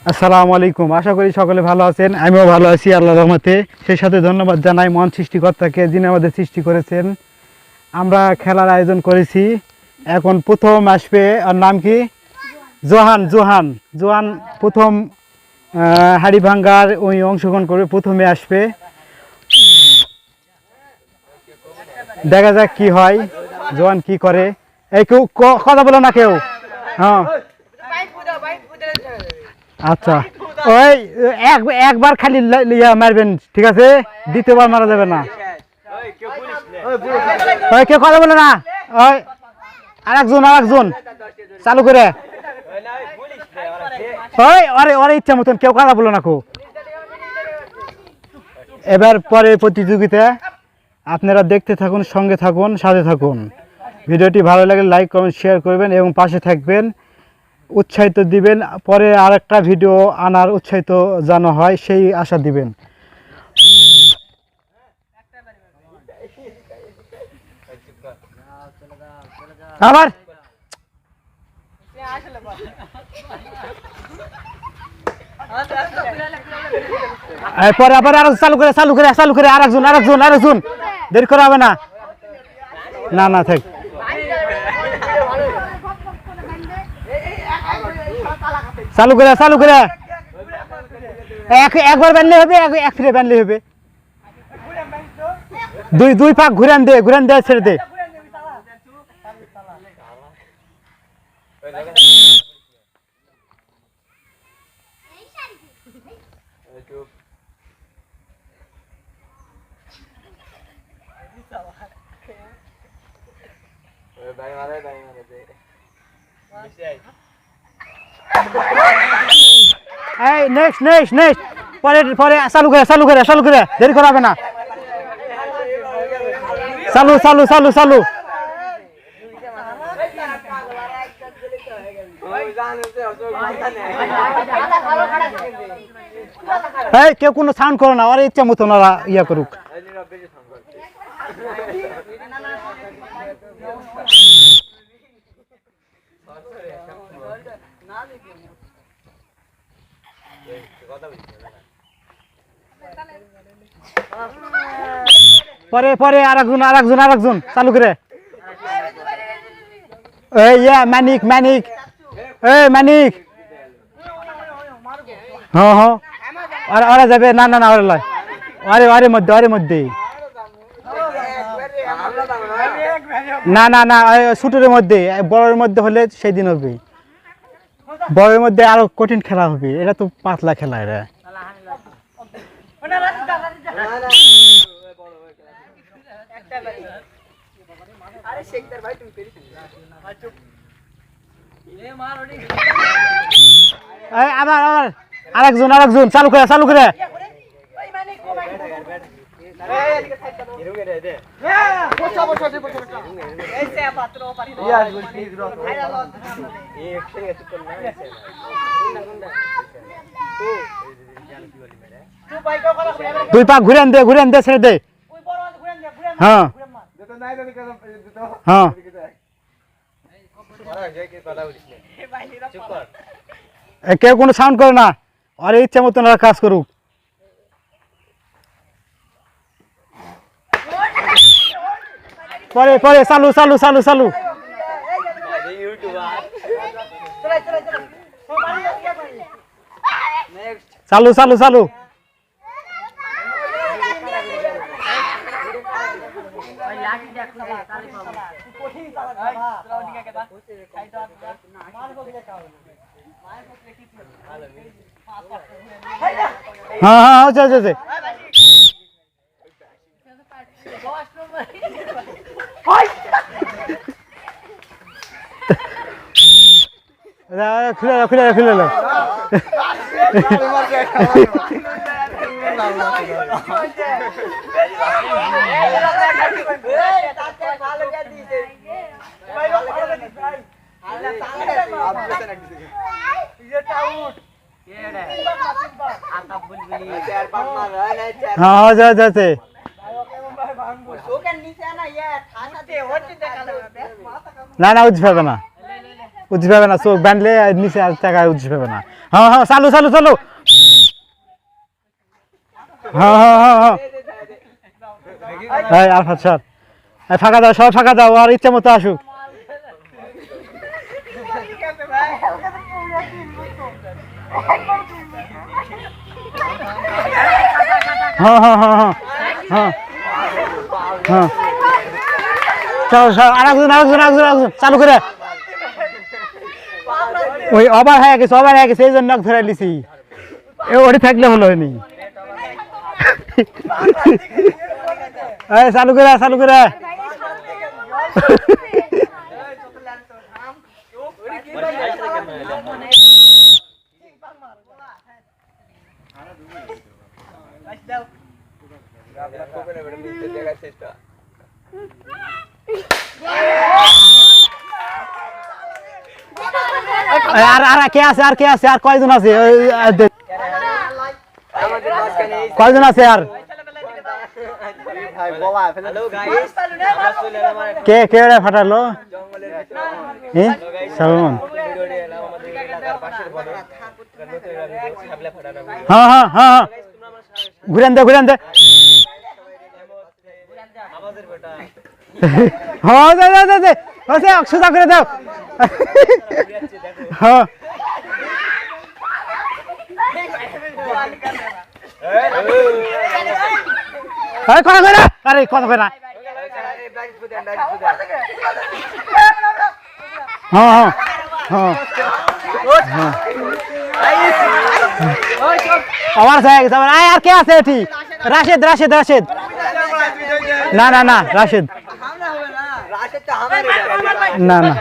আসসালামু আলাইকুম। আশা করি সকলে ভালো আছেন, আমিও ভালো আছি আল্লাহর রহমতে। সেই সাথে ধন্যবাদ জানাই মহান সৃষ্টিকর্তাকে, যিনি আমাদের সৃষ্টি করেছেন। আমরা খেলার আয়োজন করেছি। এখন প্রথম আসবে, আর নাম কি? জোহান। জোহান জোহান প্রথম হাড়ি ভাঙ্গার ওই অংশগ্রহণ করবে, প্রথমে আসবে। দেখা যাক কি হয়, জোহান কি করে। এই কেউ কথা বলো না কেউ। হ্যাঁ আচ্ছা, ওই একবার খালি মারবেন, ঠিক আছে? দ্বিতীয়বার মারা যাবে না। ওই কেউ কথা বলে না। ওই আরেকজন চালু করে। ওই ওরে ইচ্ছা মতন কেউ কথা বলো না। এবার পরে প্রতিযোগিতা আপনারা দেখতে থাকুন, সঙ্গে থাকুন, সাথে থাকুন। ভিডিওটি ভালো লাগলে লাইক কমেন্ট শেয়ার করবেন এবং পাশে থাকবেন, উৎসাহিত দিবেন। পরে আরেকটা ভিডিও আনার উৎসাহিত জানা হয়, সেই আশা দিবেন। আবার পরে আবার আর চালু করে আরেকজন দেরি করা হবে না। না থাক। চালু করে একবার বানলে হবে, এক ফিরে বানলে হবে। দুই পাক ঘুরান দে ছেড়ে দে। এই নেক্সট পরে চালু করে দেরি করা হবে না। চালু। এই কেউ কোনো সাউন্ড করো না, ওর ইচ্ছা মতো ওরা ইয়া করুক। পরে আরেকজন চালু করে। এই মানিক হ্যাঁ ওরা যাবে। না ওরে মধ্যে না ছোটের মধ্যে, বড়ের মধ্যে হলে সেই দিন হবে। বড়ের মধ্যে আরো কঠিন খেলা হবে, এটা তো পাতলা খেলা। এরা আবার আরেকজন চালু করে। দুই পাক ঘুরেন দে ছেড়ে দে। হ্যাঁ কেউ কোনো সাউন্ড করে না, আর ইচ্ছা মতন ওরা কাজ করুক। পরে চালু হ্যাঁ আচ্ছা। খুলে হ্যাঁ যাচ্ছে। না উঠতে পারবে না। উঠতে পাবে না, চোখ বাঁধলে নিচে আর টাকায় উঠতে পাবে না। হ্যাঁ হ্যাঁ চালু চালু চালু। হ্যাঁ হ্যাঁ হ্যাঁ হ্যাঁ আরফাত স্যার ফাঁকা দাও, সবাই ফাঁকা দাও, আর ইচ্ছা মতো আসুক। হ্যাঁ হ্যাঁ হ্যাঁ হ্যাঁ হ্যাঁ হ্যাঁ চলো আরেকজন আরেকজন আরেকজন আরেকজন চালু করে। ওই ওভার হয়ে গেছে এই জন্য ধরে লিছি, ওটি থাকলে হলো নি। চালু করে চালু করে। আর কে আছে, আর কে আছে, আর কয়জন আছে, কয়জন আছে আর কে কে ফাটালো? সালমান। হ্যাঁ হ্যাঁ হ্যাঁ হ্যাঁ ঘুরেন দে ঘুরেন দে। হ্যাঁ দে দে দে সোজা করে দাও। হ্যাঁ কথা কয় না, আরে কথা কয় না। হ্যাঁ হ্যাঁ হ্যাঁ আমার আর কে আছে এটি? রাশেদ রাশেদ রাশেদ না না না রাশেদ না না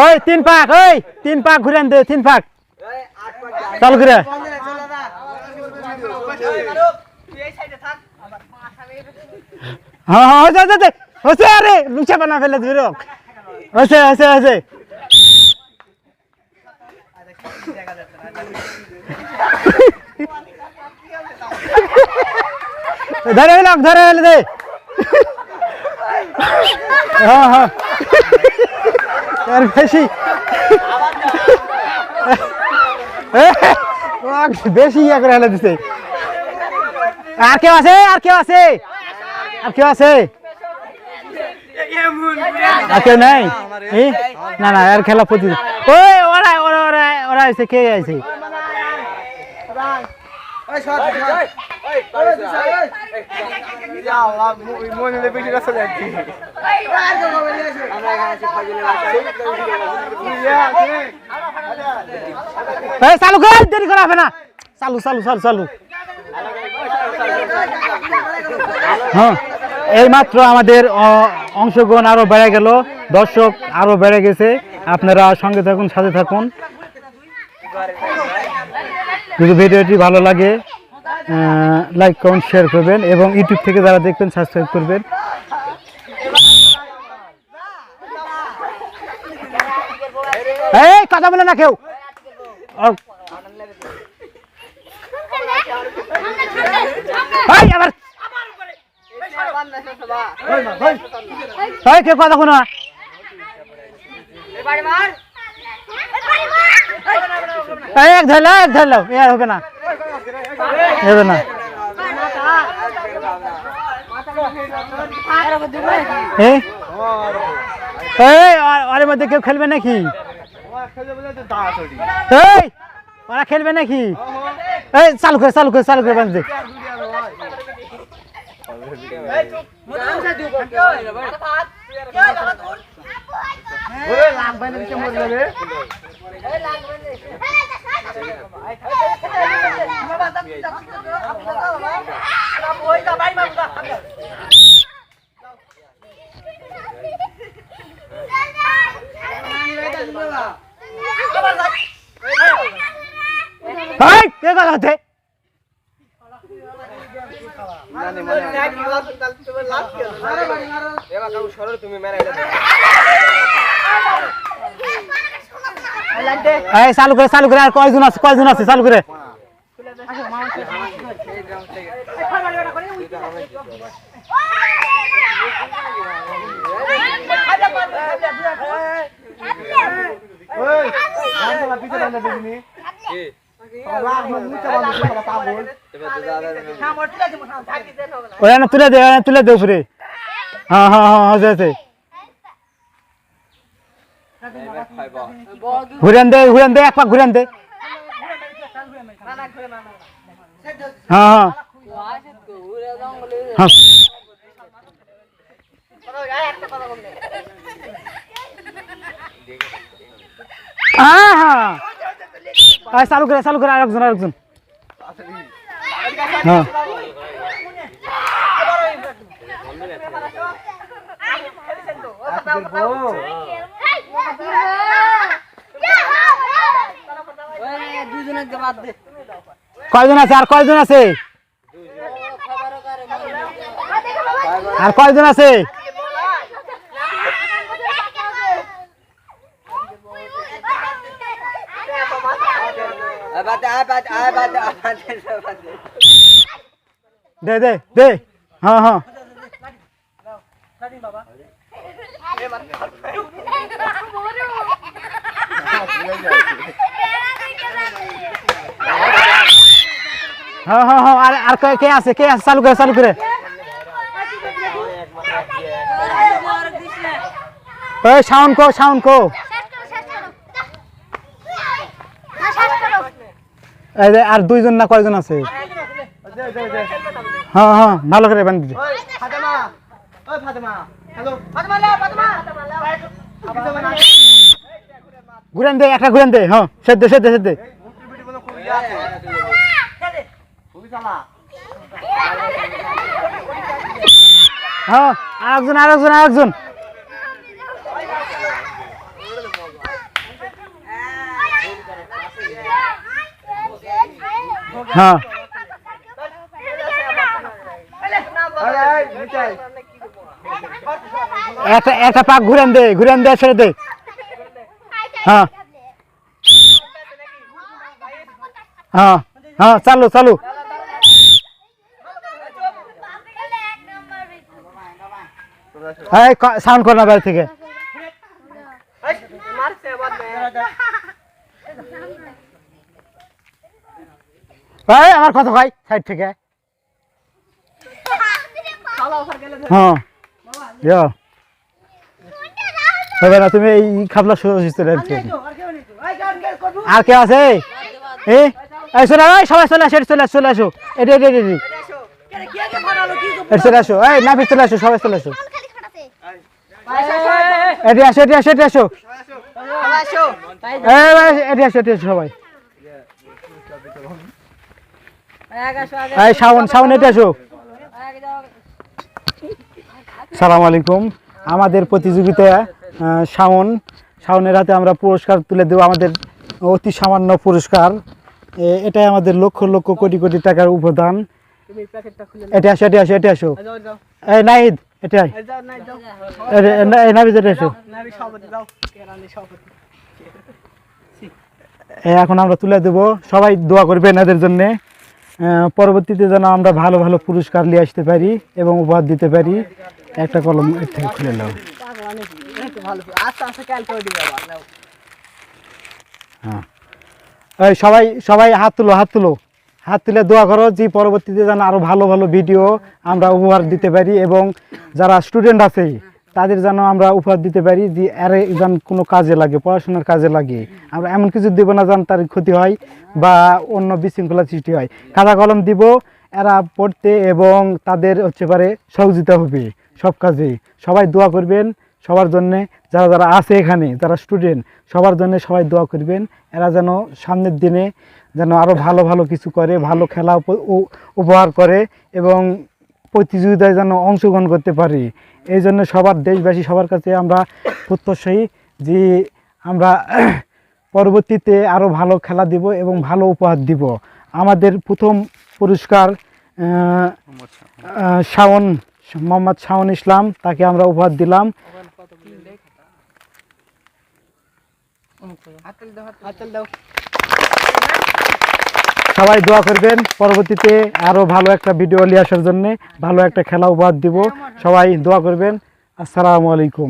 ওই তিন পাক ঘুরেন দে, 3 পাক চালু করে। হ্যাঁ হ্যাঁ হচ্ছে আরে লুচা বানা ফেলে ধরে হচ্ছে হচ্ছে হচ্ছে। ধরে ফেলে দে। হ্যাঁ হ্যাঁ বেশি বেশি ইয়া করে ফেলে দিছে। আর কেউ আছে, আর কেউ আছে, আর কেউ আছে, আর কেউ নাই? না না আর খেলা প্রতি ওই ওরা ওরা ওরা ওরা আছে, কে আছে? চালু কর, দেরি করা হবে না, চালু চালু চালু চালু। হ্যাঁ এইমাত্র আমাদের অংশগ্রহণ আরো বেড়ে গেল, দর্শক আরো বেড়ে গেছে। আপনারা সঙ্গে থাকুন, সাথে থাকুন। যদি ভিডিওটি ভালো লাগে লাইক কমেন্ট শেয়ার করবেন এবং ইউটিউব থেকে যারা দেখবেন সাবস্ক্রাইব করবেন। এই কথা বলে না কেউ। আবার কেউ কথা শোনা। এক ধরলাম এক ধরলাম এ আর হবে না, হবে না। ওর মধ্যে কেউ খেলবে নাকি? ওরা খেলবে নাকি? এই চালু করে চালু করে চালু করে বাঁধতে। চালু করে চালু করে। আর কয়জন আছে, কয়জন আছে? চালু করে। ওরা না তুলে দে উপরে। হ্যাঁ হ্যাঁ হ্যাঁ হয়েছে। ঘুরান দে এক পাক ঘুরান দে। হ্যাঁ হ্যাঁ হ্যাঁ হ্যাঁ চালু করে আরেকজন হ্যাঁ কয়জন আছে আর কয়জন আছে দে হ্যাঁ হ্যাঁ হ্যাঁ হ্যাঁ হ্যাঁ আর কে আছে চালু করে সাউন্ড কো আর দুইজন না কয়জন আছে হ্যাঁ হ্যাঁ ভালো করে বান দিতে ঘুরান দে হ্যাঁ সেদ্ধ হ্যাঁ আরেকজন হ্যাঁ একটা পাক ঘুরান দে ছেড়ে দে হ্যাঁ হ্যাঁ হ্যাঁ চালু সাউন্ড কর না বাইরে থেকে আমার কথা ভাই সাইড থেকে হ্যাঁ তুমি এই খাবলা আর কে আছে সবাই চলে আসো নাফিস চলে আসো সবাই চলে আসো এটি আসো সবাই শাওন এটি আসো সালাম আলাইকুম আমাদের প্রতিযোগিতা শাওনের হাতে আমরা পুরস্কার তুলে দেব আমাদের অতি সামান্য পুরস্কার এটাই আমাদের লক্ষ কোটি টাকার উপদান এটি আসো এই নাহিদ এটাই এখন আমরা তুলে দেব সবাই দোয়া করবেন এদের জন্য পরবর্তীতে যেন আমরা ভালো পুরস্কার নিয়ে আসতে পারি এবং উপহার দিতে পারি একটা কলম এর থেকে খুলে নাও হ্যাঁ এই সবাই হাত তুলে দোয়া করো যে পরবর্তীতে যেন আরো ভালো ভিডিও আমরা উপহার দিতে পারি এবং যারা স্টুডেন্ট আছে তাদের যেন আমরা উপহার দিতে পারি যে আরে যেন কোনো কাজে লাগে পড়াশোনার কাজে লাগে আমরা এমন কিছু দিব না যেন তার ক্ষতি হয় বা অন্য বিশৃঙ্খলা সৃষ্টি হয় খাতা কলম দিব এরা পড়তে এবং তাদের হচ্ছে পারে সহযোগিতা হবে সব কাজে সবাই দোয়া করবেন সবার জন্য যারা আছে এখানে যারা স্টুডেন্ট সবার জন্য সবাই দোয়া করবেন এরা যেন সামনের দিনে যেন আরও ভালো কিছু করে ভালো খেলা উপহার করে এবং প্রতিযোগিতায় যেন অংশগ্রহণ করতে পারি এই জন্য সবার দেশবাসী সবার কাছে আমরা প্রত্যাশী যে আমরা পরবর্তীতে আরও ভালো খেলা দিব এবং ভালো উপহার দিব আমাদের প্রথম পুরস্কার মোহাম্মদ শাওন ইসলাম তাকে আমরা উপহার দিলাম সবাই দোয়া করবেন পরবর্তীতে আরো ভালো একটা ভিডিও নিয়ে আসার জন্য ভালো একটা খেলা উপহার দিব সবাই দোয়া করবেন আসসালামু আলাইকুম